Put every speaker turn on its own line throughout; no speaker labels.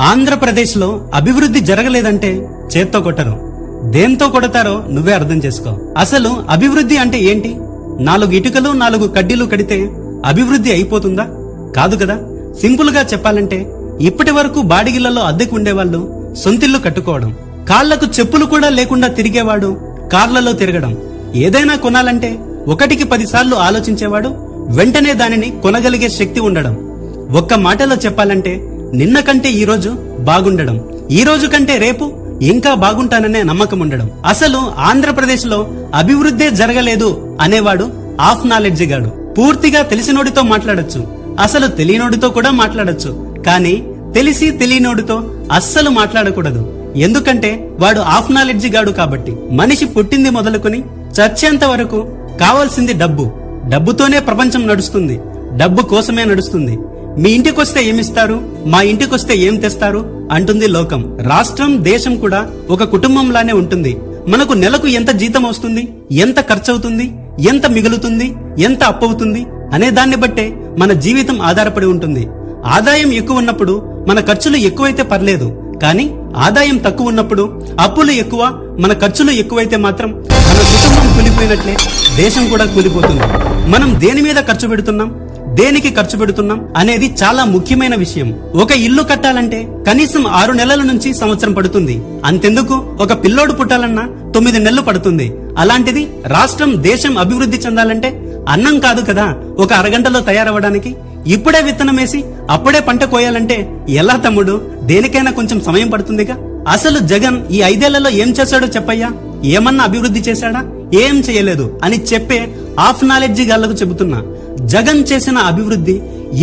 ఆంధ్రప్రదేశ్లో అభివృద్ధి జరగలేదంటే చేత్తో కొట్టరు, దేంతో కొడతారో నువ్వే అర్థం చేసుకో. అసలు అభివృద్ధి అంటే ఏంటి? 4 ఇటుకలు 4 కడ్డీలు కడితే అభివృద్ధి అయిపోతుందా? కాదు కదా. సింపుల్ గా చెప్పాలంటే ఇప్పటి వరకు బాడిగిళ్లలో అద్దెకు ఉండేవాళ్ళు సొంతిల్లు కట్టుకోవడం, కాళ్లకు చెప్పులు కూడా లేకుండా తిరిగేవాడు కార్లలో తిరగడం, ఏదైనా కొనాలంటే 1కి 10 సార్లు ఆలోచించేవాడు వెంటనే దానిని కొనగలిగే శక్తి ఉండడం. ఒక్క మాటలో చెప్పాలంటే నిన్న కంటే ఈ రోజు బాగుండడం, ఈ రోజు కంటే రేపు ఇంకా బాగుంటాననే నమ్మకం ఉండడం. అసలు ఆంధ్రప్రదేశ్ లో అభివృద్ధే జరగలేదు అనేవాడు హాఫ్ నాలెడ్జి గాడు. పూర్తిగా తెలిసినోడితో మాట్లాడొచ్చు, అసలు తెలియనోడితో కూడా మాట్లాడొచ్చు, కానీ తెలిసి తెలియనోడితో అస్సలు మాట్లాడకూడదు. ఎందుకంటే వాడు హాఫ్ నాలెడ్జి గాడు కాబట్టి. మనిషి పుట్టింది మొదలుకొని చచ్చేంత వరకు కావాల్సింది డబ్బు. డబ్బుతోనే ప్రపంచం నడుస్తుంది, డబ్బు కోసమే నడుస్తుంది. మీ ఇంటికొస్తే ఏమిస్తారు, మా ఇంటికొస్తే ఏం తెస్తారు అంటుంది లోకం. రాష్ట్రం దేశం కూడా ఒక కుటుంబంలానే ఉంటుంది. మనకు నెలకు ఎంత జీతం వస్తుంది, ఎంత ఖర్చవుతుంది, ఎంత మిగులుతుంది, ఎంత అప్పవుతుంది అనే దాన్ని బట్టే మన జీవితం ఆధారపడి ఉంటుంది. ఆదాయం ఎక్కువ ఉన్నప్పుడు మన ఖర్చులు ఎక్కువైతే పర్లేదు, కానీ ఆదాయం తక్కువ ఉన్నప్పుడు అప్పులు ఎక్కువ, మన ఖర్చులు ఎక్కువైతే మాత్రం మన కుటుంబం కూలిపోయినట్లే దేశం కూడా కూలిపోతుంది. మనం దేని మీద ఖర్చు పెడుతున్నాం, దేనికి ఖర్చు పెడుతున్నాం అనేది చాలా ముఖ్యమైన విషయం. ఒక ఇల్లు కట్టాలంటే కనీసం 6 నెలల నుంచి సంవత్సరం పడుతుంది. అంతెందుకు ఒక పిల్లోడు పుట్టాలన్నా 9 నెలలు పడుతుంది. అలాంటిది రాష్ట్రం దేశం అభివృద్ధి చెందాలంటే అన్నం కాదు కదా ఒక అరగంటలో తయారవడానికి. ఇప్పుడే విత్తనం వేసి అప్పుడే పంట కోయాలంటే ఎలా తమ్ముడు? దేనికైనా కొంచెం సమయం పడుతుందిగా. అసలు జగన్ ఈ 5 ఏళ్లలో ఏం చేశాడో చెప్పయ్యా. ఏమన్నా అభివృద్ధి చేశాడా? ఏం చేయలేదు అని చెప్పే హాఫ్ నాలెడ్జి గాళ్లకు చెబుతున్నా. జగన్ చేసిన అభివృద్ధి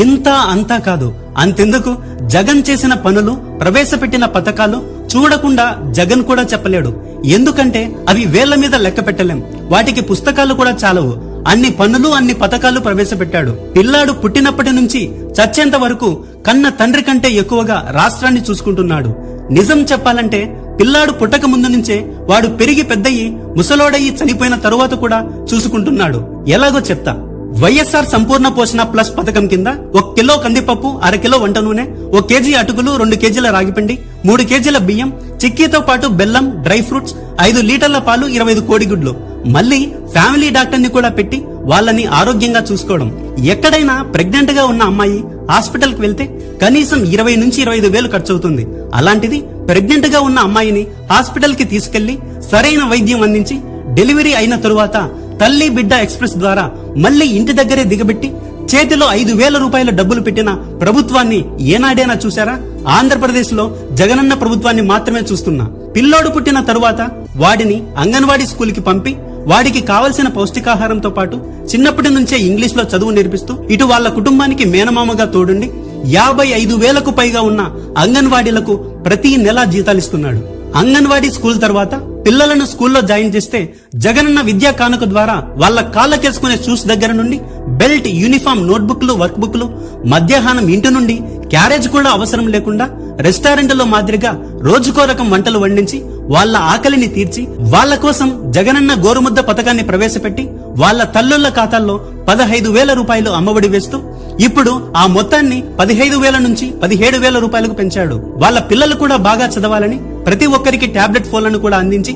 ఇంత అంతా కాదు. అంతెందుకు జగన్ చేసిన పనులు, ప్రవేశపెట్టిన పథకాలు చూడకుండా జగన్ కూడా చెప్పలేడు. ఎందుకంటే అవి వేళ్ల మీద లెక్క పెట్టలేం, వాటికి పుస్తకాలు కూడా చాలవు. అన్ని పనులు, అన్ని పథకాలు ప్రవేశపెట్టాడు. పిల్లాడు పుట్టినప్పటి నుంచి చచ్చేంత వరకు కన్న తండ్రి కంటే ఎక్కువగా రాష్ట్రాన్ని చూసుకుంటున్నాడు. నిజం చెప్పాలంటే పిల్లాడు పుట్టక ముందు నుంచే వాడు పెరిగి పెద్దయి ముసలోడయి చనిపోయిన తరువాత కూడా చూసుకుంటున్నాడు. ఎలాగో చెప్తా. వైఎస్ఆర్ సంపూర్ణ పోషణ ప్లస్ పథకం కింద 1 కిలో కందిపప్పు, 1/2 కిలో వంట నూనె, 1 కేజీ అటుకులు, 2 కేజీల రాగిపిండి, 3 కేజీల బియ్యం, చిక్కీతో పాటు బెల్లం, డ్రై ఫ్రూట్స్, 5 లీటర్ల పాలు, 25 కోడిగుడ్లు. మళ్ళీ ఫ్యామిలీ డాక్టర్ ని కూడా పెట్టి వాళ్ళని ఆరోగ్యంగా చూసుకోవడం. ఎక్కడైనా ప్రెగ్నెంట్ గా ఉన్న అమ్మాయి హాస్పిటల్ కి వెళ్తే కనీసం 20 నుంచి 25 వేలు ఖర్చవుతుంది. అలాంటిది ప్రెగ్నెంట్ గా ఉన్న అమ్మాయిని హాస్పిటల్ కి తీసుకెళ్లి సరైన వైద్యం అందించి డెలివరీ అయిన తరువాత తల్లి బిడ్డ ఎక్స్ప్రెస్ ద్వారా మళ్లీ ఇంటి దగ్గరే దిగబెట్టి చేతిలో 5,000 రూపాయల డబ్బులు పెట్టిన ప్రభుత్వాన్ని ఏనాడైనా చూశారా? ఆంధ్రప్రదేశ్ లో జగనన్న ప్రభుత్వాన్ని మాత్రమే చూస్తున్నా. పిల్లోడు పుట్టిన తరువాత వాడిని అంగన్వాడీ స్కూల్ కి పంపి వాడికి కావలసిన పౌష్టికాహారంతో పాటు చిన్నప్పటి నుంచే ఇంగ్లీష్ లో చదువు నేర్పిస్తూ ఇటు వాళ్ళ కుటుంబానికి మేనమామగా తోడుండి 55,000కు పైగా ఉన్న అంగన్వాడీలకు ప్రతి నెల జీతాలిస్తున్నాడు. అంగన్వాడీ స్కూల్ తర్వాత పిల్లలను స్కూల్లో జాయిన్ చేస్తే జగనన్న విద్యా కానుక ద్వారా వాళ్ళ కాళ్ళకేసుకునే షూస్ దగ్గర నుండి బెల్ట్, యూనిఫామ్, నోట్బుక్లు, వర్క్ బుక్లు, మధ్యాహ్నం ఇంటి నుండి క్యారేజ్ కూడా అవసరం లేకుండా రెస్టారెంట్లో మాదిరిగా రోజుకో రకం వంటలు వండించి వాళ్ళ ఆకలిని తీర్చి వాళ్ళ కోసం జగనన్న గోరుముద్ద పథకాన్ని ప్రవేశపెట్టి వాళ్ళ తల్లుల ఖాతాల్లో 15,000 రూపాయలు అమ్మఒడి వేస్తూ ఇప్పుడు ఆ మొత్తాన్ని 15,000 నుంచి 17,000 రూపాయలకు పెంచాడు. వాళ్ళ పిల్లలు కూడా బాగా చదవాలని ప్రతి ఒక్కరికి టాబ్లెట్ ఫోన్లను కూడా అందించి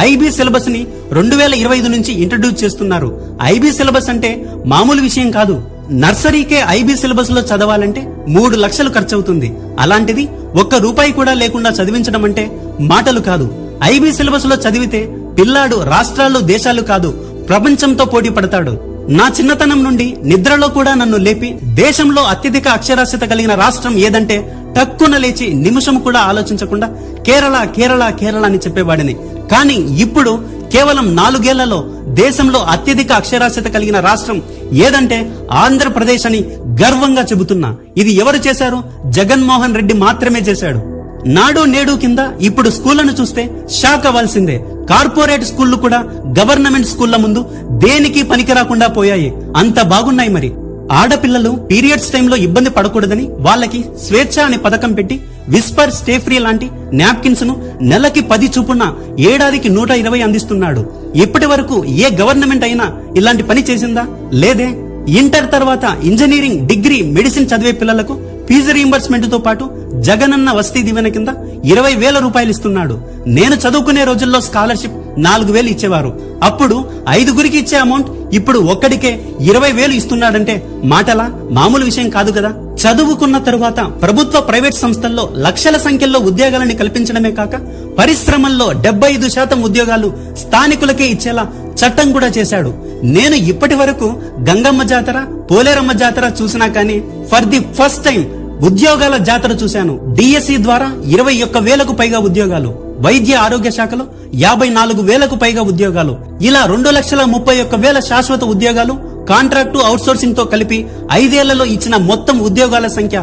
ఐబీ సిలబస్ ని 2025 నుంచి ఇంట్రడ్యూస్ చేస్తున్నారు. ఐబీ సిలబస్ అంటే మామూలు విషయం కాదు. నర్సరీకే ఐబీ సిలబస్ లో చదవాలంటే 3 లక్షలు ఖర్చవుతుంది. అలాంటిది ₹1 కూడా లేకుండా చదివించడం అంటే మాటలు కాదు. ఐబీ సిలబస్ లో చదివితే పిల్లాడు రాష్ట్రాలు, దేశాలు కాదు ప్రపంచంతో పోటీ పడతాడు. నా చిన్నతనం నుండి నిద్రలో కూడా నన్ను లేపి దేశంలో అత్యధిక అక్షరాస్యత కలిగిన రాష్ట్రం ఏదంటే టక్కున లేచి నిమిషం కూడా ఆలోచించకుండా కేరళ కేరళ కేరళ అని చెప్పేవాడిని. కానీ ఇప్పుడు కేవలం 4 ఏళ్లలో దేశంలో అత్యధిక అక్షరాస్యత కలిగిన రాష్ట్రం ఏదంటే ఆంధ్రప్రదేశ్ అని గర్వంగా చెబుతున్నా. ఇది ఎవరు చేశారు? జగన్మోహన్ రెడ్డి మాత్రమే చేశాడు. నాడు నేడు కింద ఇప్పుడు స్కూళ్లను చూస్తే షాక్ అవ్వాల్సిందే. కార్పొరేట్ స్కూళ్లు కూడా గవర్నమెంట్ స్కూళ్ల ముందు దేనికి పనికిరాకుండా పోయాయి. అంత బాగున్నాయి. మరి ఆడపిల్లలు పీరియడ్స్ టైంలో ఇబ్బంది పడకూడదని వాళ్ళకి స్వేచ్ఛ అనే పథకం పెట్టి విస్పర్, స్టే ఫ్రీ లాంటి నాప్కిన్స్ ను నెలకి 10 చొప్పున ఏడాదికి 120 అందిస్తున్నాడు. ఇప్పటి వరకు ఏ గవర్నమెంట్ అయినా ఇలాంటి పని చేసిందా? లేదే. ఇంటర్ తర్వాత ఇంజనీరింగ్, డిగ్రీ, మెడిసిన్ చదివే పిల్లలకు ఫీజు రీయింబర్స్మెంట్ తో పాటు జగనన్న వసతి దీవెన కింద 20,000 రూపాయలు ఇస్తున్నాడు. నేను చదువుకునే రోజుల్లో స్కాలర్షిప్ 4,000 ఇచ్చేవారు. అప్పుడు 5గురికి ఇచ్చే అమౌంట్ ఇప్పుడు ఒక్కడికే 20,000 ఇస్తున్నాడంటే మాటలా? మామూలు విషయం కాదు కదా. చదువుకున్న తరువాత ప్రభుత్వ ప్రైవేట్ సంస్థల్లో లక్షల సంఖ్యలో ఉద్యోగాలను కల్పించడమే కాక పరిశ్రమల్లో 75% ఉద్యోగాలు స్థానికులకే ఇచ్చేలా చట్టం కూడా చేశాడు. నేను ఇప్పటి వరకు గంగమ్మ జాతర, పోలేరమ్మ జాతర చూసినా కానీ ఫర్ ది ఫస్ట్ టైం ఉద్యోగాల జాతర చూశాను. డిఎస్సి ద్వారా 21,000కు పైగా ఉద్యోగాలు, వైద్య ఆరోగ్య శాఖలో 54,000కు పైగా ఉద్యోగాలు, ఇలా 2,31,000 శాశ్వత ఉద్యోగాలు కాంట్రాక్టు అవుట్సోర్సింగ్ తో కలిపి 5 ఏళ్లలో ఇచ్చిన మొత్తం ఉద్యోగాల సంఖ్య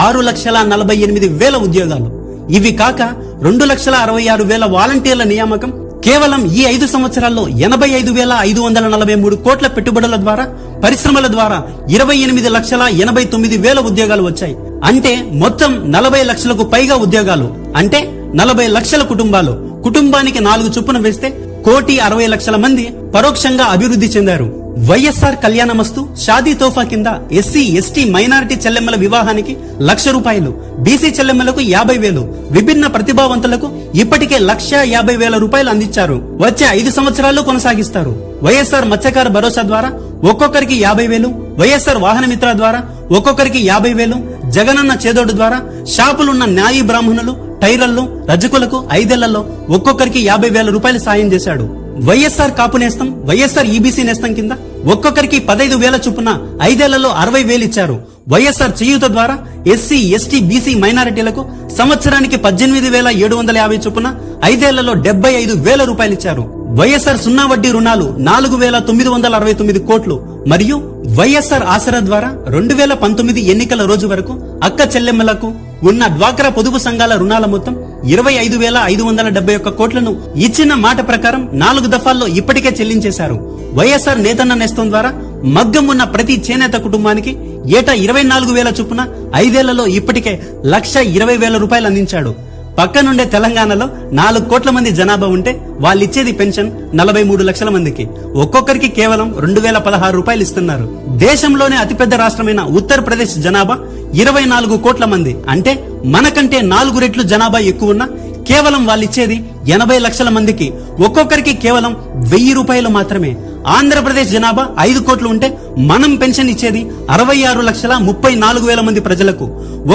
6,48,000 ఉద్యోగాలు. ఇవి కాక 2,66,000 వాలంటీర్ల నియామకం. కేవలం ఈ 5 సంవత్సరాల్లో 85,543 కోట్ల పెట్టుబడుల ద్వారా, పరిశ్రమల ద్వారా 28,89,000 ఉద్యోగాలు వచ్చాయి. అంటే మొత్తం 40 లక్షలకు పైగా ఉద్యోగాలు. అంటే 40 లక్షల కుటుంబాలు. కుటుంబానికి 4 చొప్పున వేస్తే 1,60,00,000 మంది పరోక్షంగా అభివృద్ధి చెందారు. వైఎస్ఆర్ కళ్యాణమస్తు, షాదీ తోఫా కింద ఎస్సీ, ఎస్టీ, మైనారిటీ చెల్లెమ్మల వివాహానికి 1,00,000 రూపాయలు, బీసీ చెల్లెమ్మలకు 50,000, విభిన్న ప్రతిభావంతులకు ఇప్పటికే 1,50,000 రూపాయలు అందించారు. వచ్చే 5 సంవత్సరాలు కొనసాగిస్తారు. వైఎస్ఆర్ మత్స్యకార భరోసా ద్వారా ఒక్కొక్కరికి 50,000, వైఎస్ఆర్ వాహన మిత్ర ద్వారా ఒక్కొక్కరికి 50,000, జగనన్న చేదోడు ద్వారా షాపులున్న న్యాయీ బ్రాహ్మణులు, టైరర్లు, రజకులకు 5 ఏళ్లలో ఒక్కొక్కరికి 50,000 రూపాయలు సాయం చేశాడు. వైఎస్ఆర్ కాపు నేస్తం, వైఎస్ఆర్ ఈబీసీ నేస్తం కింద ఒక్కొక్కరికి 15,000 చొప్పున 5 ఏళ్లలో 60,000 ఇచ్చారు. వైఎస్ఆర్ చేయూత ద్వారా ఎస్సీ, ఎస్టీ, బీసీ, మైనారిటీలకు సంవత్సరానికి 18,750 చొప్పున 5 ఏళ్లలో 75,000 రూపాయలు ఇచ్చారు. వైఎస్ఆర్ సున్నా వడ్డీ రుణాలు 4,969 కోట్లు మరియు వైఎస్ఆర్ ఆసరా ద్వారా 2019 ఎన్నికల రోజు వరకు అక్క చెల్లెమ్మలకు ఉన్న డ్వాక్రా పొదుపు సంఘాల రుణాల మొత్తం 25,571 కోట్లను ఇచ్చిన మాట ప్రకారం 4 దఫాల్లో ఇప్పటికే చెల్లించేశారు. వైఎస్ఆర్ నేతన్న నేస్తం ద్వారా మగ్గం ఉన్న ప్రతి చేనేత కుటుంబానికి ఏటా 24,000 చొప్పున 5 ఏళ్లలో ఇప్పటికే 1,20,000 రూపాయలు అందించాడు. పక్కనుండే తెలంగాణలో 4 కోట్ల మంది జనాభా ఉంటే వాళ్ళిచ్చేది పెన్షన్ 43 లక్షల మందికి. ఒక్కొక్కరికి కేవలం 2,016 రూపాయలు ఇస్తున్నారు. దేశంలోనే అతిపెద్ద రాష్ట్రమైన ఉత్తరప్రదేశ్ జనాభా 24 కోట్ల మంది. అంటే మనకంటే 4 రెట్లు జనాభా ఎక్కువ ఉన్న కేవలం వాళ్ళిచ్చేది 80 లక్షల మందికి ఒక్కొక్కరికి కేవలం 1,000 రూపాయలు మాత్రమే. ఆంధ్రప్రదేశ్ జనాభా 5 కోట్లు ఉంటే మనం పెన్షన్ ఇచ్చేది 66,34,000 మంది ప్రజలకు.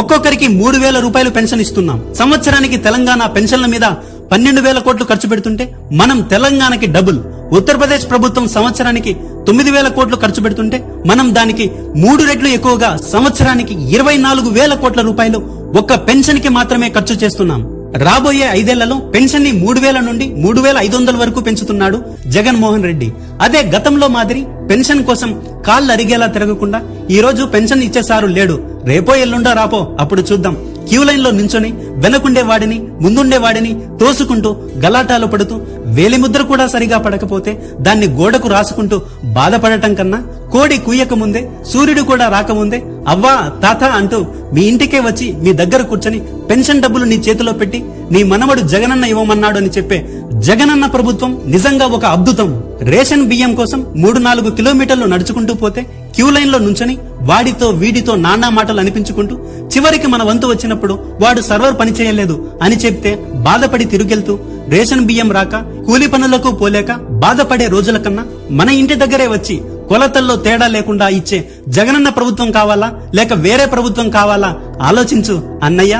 ఒక్కొక్కరికి 3,000 రూపాయలు పెన్షన్ ఇస్తున్నాం. సంవత్సరానికి తెలంగాణ పెన్షన్ల మీద 12,000 కోట్లు ఖర్చు పెడుతుంటే మనం తెలంగాణకి డబుల్. ఉత్తరప్రదేశ్ ప్రభుత్వం సంవత్సరానికి 9,000 కోట్లు ఖర్చు పెడుతుంటే మనం దానికి 3 రెట్లు ఎక్కువగా సంవత్సరానికి 24,000 కోట్ల రూపాయలు ఒక్క పెన్షన్ కి మాత్రమే ఖర్చు చేస్తున్నాం. రాబోయే 5 ఏళ్లలో పెన్షన్ ని 3,000 నుండి 3,500 వరకు పెంచుతున్నాడు జగన్మోహన్ రెడ్డి. అదే గతంలో మాదిరి పెన్షన్ కోసం కాళ్ళు అరిగేలా తిరగకుండా ఈ రోజు పెన్షన్ ఇచ్చేసారు లేడు. రేపో ఎల్లుండో రాపో అప్పుడు చూద్దాం. క్యూ లైన్ లో నించొని వెనకుండే వాడిని ముందుండే వాడిని తోసుకుంటూ గలాటాలు పడుతూ వేలిముద్ర కూడా సరిగా పడకపోతే దాన్ని గోడకు రాసుకుంటూ బాధపడటం కన్నా కోడి కూయక ముందే సూర్యుడు కూడా రాకముందే అవ్వా తాత అంటూ మీ ఇంటికే వచ్చి మీ దగ్గర కూర్చొని పెన్షన్ డబ్బులు నీ చేతిలో పెట్టి నీ మనవడు జగనన్న ఇవ్వమన్నాడు అని చెప్పే జగనన్న ప్రభుత్వం నిజంగా ఒక అద్భుతం. రేషన్ బియ్యం కోసం 3-4 కిలోమీటర్లు నడుచుకుంటూ పోతే క్యూ లైన్ లో నుంచొని వాడితో వీడితో నానా మాటలు అనిపించుకుంటూ చివరికి మన వంతు వచ్చినప్పుడు వాడు సర్వర్ పని చేయలేదు అని చెప్తే బాధపడి తిరుగెళ్తూ రేషన్ బియ్యం రాక కూలి పనులకు పోలేక బాధపడే రోజుల కన్నా మన ఇంటి దగ్గరే వచ్చి కొలతల్లో తేడా లేకుండా ఇచ్చే జగనన్న ప్రభుత్వం కావాలా లేక వేరే ప్రభుత్వం కావాలా ఆలోచించు అన్నయ్య.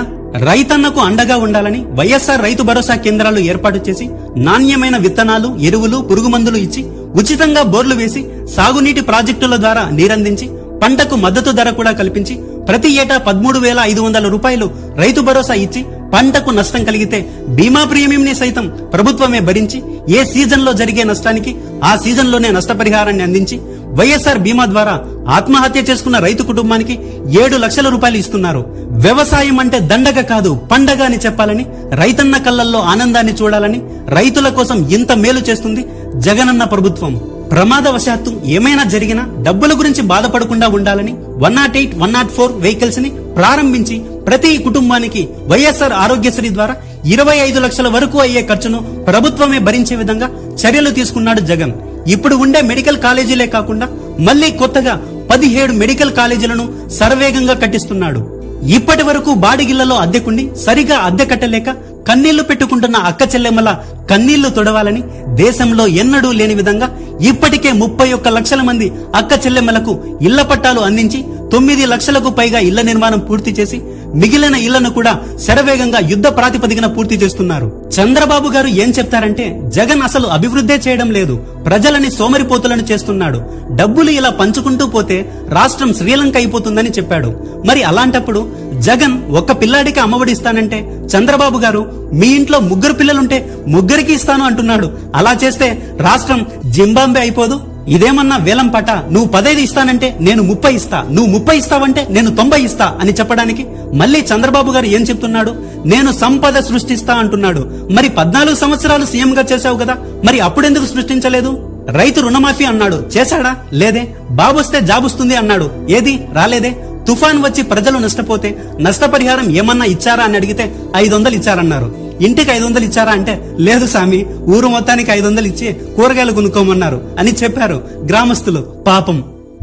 రైతన్నకు అండగా ఉండాలని వైఎస్ఆర్ రైతు భరోసా కేంద్రాలు ఏర్పాటు చేసి నాణ్యమైన విత్తనాలు, ఎరువులు, పురుగు మందులు ఇచ్చి ఉచితంగా బోర్లు వేసి సాగునీటి ప్రాజెక్టుల ద్వారా నీరందించి పంటకు మద్దతు ధర కూడా కల్పించి ప్రతి ఏటా 13,500 రూపాయలు రైతు భరోసా ఇచ్చి పంటకు నష్టం కలిగితే బీమా ప్రీమియం ని సైతం ప్రభుత్వమే భరించి ఏ సీజన్ లో జరిగే నష్టానికి ఆ సీజన్ లోనే నష్టపరిహారాన్ని అందించి వైఎస్ఆర్ బీమా ద్వారా ఆత్మహత్య చేసుకున్న రైతు కుటుంబానికి 7 లక్షల రూపాయలు ఇస్తున్నారు. వ్యవసాయం అంటే దండగ కాదు పండగ అని చెప్పాలని, రైతన్న కళ్ళల్లో ఆనందాన్ని చూడాలని, రైతుల కోసం ఇంత మేలు చేస్తుంది జగనన్న ప్రభుత్వం. ప్రమాదవశాత్తు ఏమైనా జరిగినా డబ్బుల గురించి బాధపడకుండా ఉండాలని 108, 104 వెహికల్స్ ని ప్రారంభించి ప్రతి కుటుంబానికి వైఎస్ఆర్ ఆరోగ్యశ్రీ ద్వారా 25 లక్షల వరకు అయ్యే ఖర్చును ప్రభుత్వమే భరించే విధంగా చర్యలు తీసుకున్నాడు జగన్. ఇప్పుడు ఉండే మెడికల్ కాలేజీలే కాకుండా మళ్లీ కొత్తగా 17 మెడికల్ కాలేజీలను శరవేగంగా కట్టిస్తున్నాడు. ఇప్పటి వరకు బాడిగిళ్లలో అద్దెకుండి సరిగా అద్దె కట్టలేక కన్నీళ్లు పెట్టుకుంటున్న అక్క చెల్లెమ్మల కన్నీళ్లు తొడవాలని దేశంలో ఎన్నడూ లేని విధంగా ఇప్పటికే 31 లక్షల మంది అక్క చెల్లెమ్మలకు ఇళ్ల పట్టాలు అందించి 9 లక్షలకు పైగా ఇళ్ల నిర్మాణం పూర్తి చేసి మిగిలిన ఇళ్లను కూడా శరవేగంగా యుద్ధ ప్రాతిపదికన పూర్తి చేస్తున్నారు. చంద్రబాబు గారు ఏం చెప్తారంటే జగన్ అసలు అభివృద్ధే చేయడం లేదు, ప్రజలని సోమరిపోతులను చేస్తున్నాడు, డబ్బులు ఇలా పంచుకుంటూ పోతే రాష్ట్రం శ్రీలంక అయిపోతుందని చెప్పాడు. మరి అలాంటప్పుడు జగన్ ఒక్క పిల్లాడికి అమ్మఒడి ఇస్తానంటే చంద్రబాబు గారు మీ ఇంట్లో 3 పిల్లలుంటే 3కి ఇస్తాను అంటున్నాడు. అలా చేస్తే రాష్ట్రం జింబాంబే అయిపోదు? ఇదేమన్నా వేలం పట? నువ్వు 15 ఇస్తానంటే నేను 30 ఇస్తా, నువ్వు 30 ఇస్తావంటే నేను 90 ఇస్తా అని చెప్పడానికి మళ్ళీ చంద్రబాబు గారు ఏం చెప్తున్నాడు? నేను సంపద సృష్టిస్తా అంటున్నాడు. మరి 14 సంవత్సరాలు సీఎం గా చేశావు కదా, మరి అప్పుడెందుకు సృష్టించలేదు? రైతు రుణమాఫీ అన్నాడు, చేశాడా? లేదే. బాబొస్తే జాబొస్తుంది అన్నాడు, ఏది? రాలేదే. తుఫాన్ వచ్చి ప్రజలు నష్టపోతే నష్టపరిహారం ఏమన్నా ఇచ్చారా అని అడిగితే 500 ఇచ్చారన్నారు. ఇంటికి 500 ఇచ్చారా అంటే లేదు సామి, ఊరు మొత్తానికి 500 ఇచ్చి కూరగాయలు కొనుక్కోమన్నారు అని చెప్పారు గ్రామస్తులు. పాపం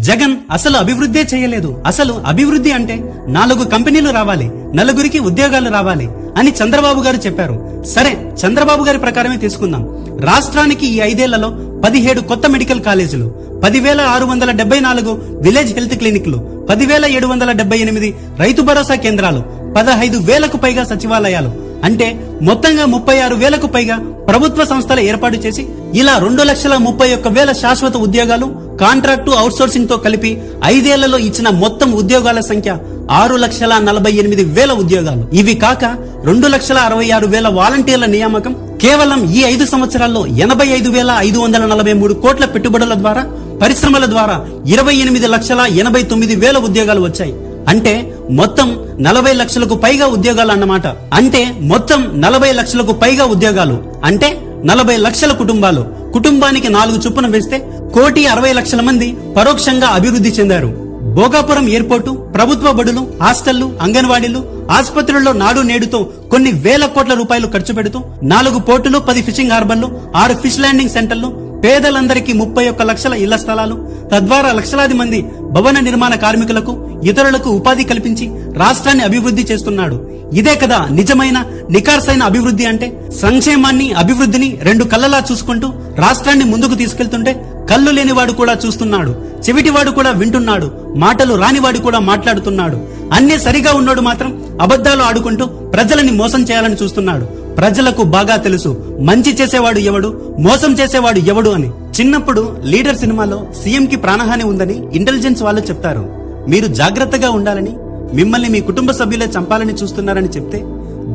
జగన్ అసలు అభివృద్ధే చేయలేదు. అసలు అభివృద్ధి అంటే 4 కంపెనీలు రావాలి, 4గురికి ఉద్యోగాలు రావాలి అని చంద్రబాబు గారు చెప్పారు. సరే, చంద్రబాబు గారి ప్రకారమే తీసుకుందాం. రాష్ట్రానికి ఈ 5 ఏళ్లలో 17 కొత్త మెడికల్ కాలేజీలు, 10,674 విలేజ్ హెల్త్ క్లినిక్లు, 10,778 రైతు భరోసా కేంద్రాలు, 15,000కు పైగా సచివాలయాలు, అంటే మొత్తంగా 36,000కు పైగా ప్రభుత్వ సంస్థల ఏర్పాటు చేసి ఇలా 2,31,000 శాశ్వత ఉద్యోగాలు కాంట్రాక్టు అవుట్సోర్సింగ్ తో కలిపి 5 ఏళ్లలో ఇచ్చిన మొత్తం ఉద్యోగాల సంఖ్య 6,48,000 ఉద్యోగాలు. ఇవి కాక 2,66,000 వాలంటీర్ల నియామకం. కేవలం ఈ 5 సంవత్సరాల్లో 85,543 కోట్ల పెట్టుబడుల ద్వారా, పరిశ్రమల ద్వారా 28,89,000 ఉద్యోగాలు వచ్చాయి. అంటే మొత్తం 40 లక్షలకు పైగా ఉద్యోగాలు అన్నమాట. అంటే మొత్తం 40 లక్షలకు పైగా ఉద్యోగాలు అంటే 40 లక్షల కుటుంబాలు. కుటుంబానికి 4 చొప్పున వేస్తే 1,60,00,000 మంది పరోక్షంగా అభివృద్ధి చెందారు. భోగాపురం ఎయిర్పోర్టు, ప్రభుత్వ బడులు, హాస్టళ్లు, అంగన్వాడీలు, ఆసుపత్రుల్లో నాడు నేడుతో కొన్ని వేల కోట్ల రూపాయలు ఖర్చు పెడుతూ 4 పోర్టులు, 10 ఫిషింగ్ హార్బర్లు, 6 ఫిష్ ల్యాండింగ్ సెంటర్లు, పేదలందరికీ 31 లక్షల ఇళ్ల స్థలాలు, తద్వారా లక్షలాది మంది భవన నిర్మాణ కార్మికులకు, ఇతరులకు ఉపాధి కల్పించి రాష్ట్రాన్ని అభివృద్ధి చేస్తున్నాడు. ఇదే కదా నిజమైన నికార్సైన అభివృద్ధి అంటే. సంక్షేమాన్ని, అభివృద్ధిని 2 కళ్ళలా చూసుకుంటూ రాష్ట్రాన్ని ముందుకు తీసుకెళ్తుంటే కళ్ళు లేనివాడు కూడా చూస్తున్నాడు, చెవిటివాడు కూడా వింటున్నాడు, మాటలు రానివాడు కూడా మాట్లాడుతున్నాడు. అన్నీ సరిగా ఉన్నోడు మాత్రం అబద్ధాలు ఆడుకుంటూ ప్రజలని మోసం చేయాలని చూస్తున్నాడు. ప్రజలకు బాగా తెలుసు మంచి చేసేవాడు ఎవడు, మోసం చేసేవాడు ఎవడు అని. చిన్నప్పుడు లీడర్ సినిమాలో సీఎం కి ప్రాణహాని ఉందని ఇంటెలిజెన్స్ వాళ్ళు చెప్తారు. మీరు జాగ్రత్తగా ఉండాలని, మిమ్మల్ని మీ కుటుంబ సభ్యులే చంపాలని చూస్తున్నారని చెప్తే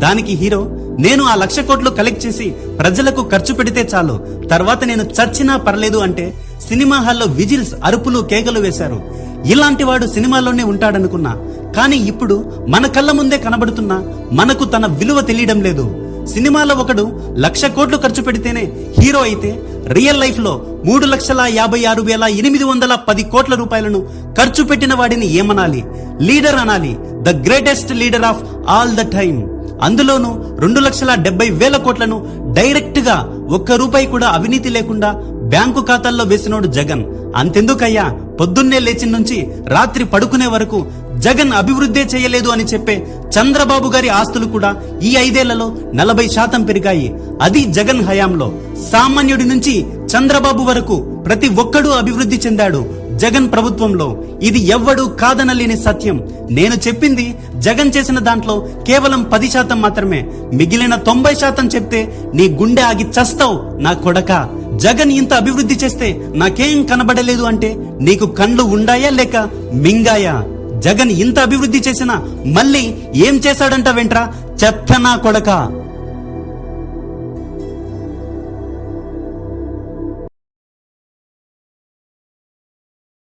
దానికి హీరో నేను ఆ 1,00,000 కోట్లు కలెక్ట్ చేసి ప్రజలకు ఖర్చు పెడితే చాలు, తర్వాత నేను చచ్చినా పర్లేదు అంటే సినిమా హాల్లో విజిల్స్, అరుపులు, కేకలు వేశారు. ఇలాంటి వాడు సినిమాలోనే ఉంటాడనుకున్నా, కానీ ఇప్పుడు మన కళ్ళ ముందే కనబడుతున్నా మనకు తన విలువ తెలియడం లేదు. సినిమాలో ఒకడు 1,00,000 కోట్లు ఖర్చు పెడితేనే హీరో అయితే రియల్ లైఫ్ లో 3,56,810 కోట్ల రూపాయలను ఖర్చు పెట్టిన వాడిని ఏమనాలి? లీడర్ అనాలి, the greatest leader of all the time. అందులోనూ 2,70,000 కోట్లను డైరెక్ట్ గా 1 రూపాయి కూడా అవినీతి లేకుండా బ్యాంకు ఖాతాల్లో వేసినోడు జగన్. అంతెందుకయ్యా, పొద్దున్నే లేచి నుంచి రాత్రి పడుకునే వరకు జగన్ అభివృద్ధే చేయలేదు అని చెప్పే చంద్రబాబు గారి ఆస్తులు కూడా ఈ 5 ఏళ్లలో 40% పెరిగాయి. అది జగన్ హయాంలో. సామాన్యుడి నుంచి చంద్రబాబు వరకు ప్రతి ఒక్కడూ అభివృద్ధి చెందాడు జగన్ ప్రభుత్వంలో. ఇది ఎవ్వడూ కాదనలేని సత్యం. నేను చెప్పింది జగన్ చేసిన దాంట్లో కేవలం 10% మాత్రమే. మిగిలిన 90% చెప్తే నీ గుండె ఆగి చస్తావు నా కొడక. జగన్ ఇంత అభివృద్ధి చేస్తే నాకేం కనబడలేదు అంటే నీకు కళ్ళు ఉండాయా లేక మింగాయా? జగన్ ఇంత అభివృద్ధి చేసినా మళ్ళీ ఏం చేశాడంట వెంట్రా చెత్త నా కొడక.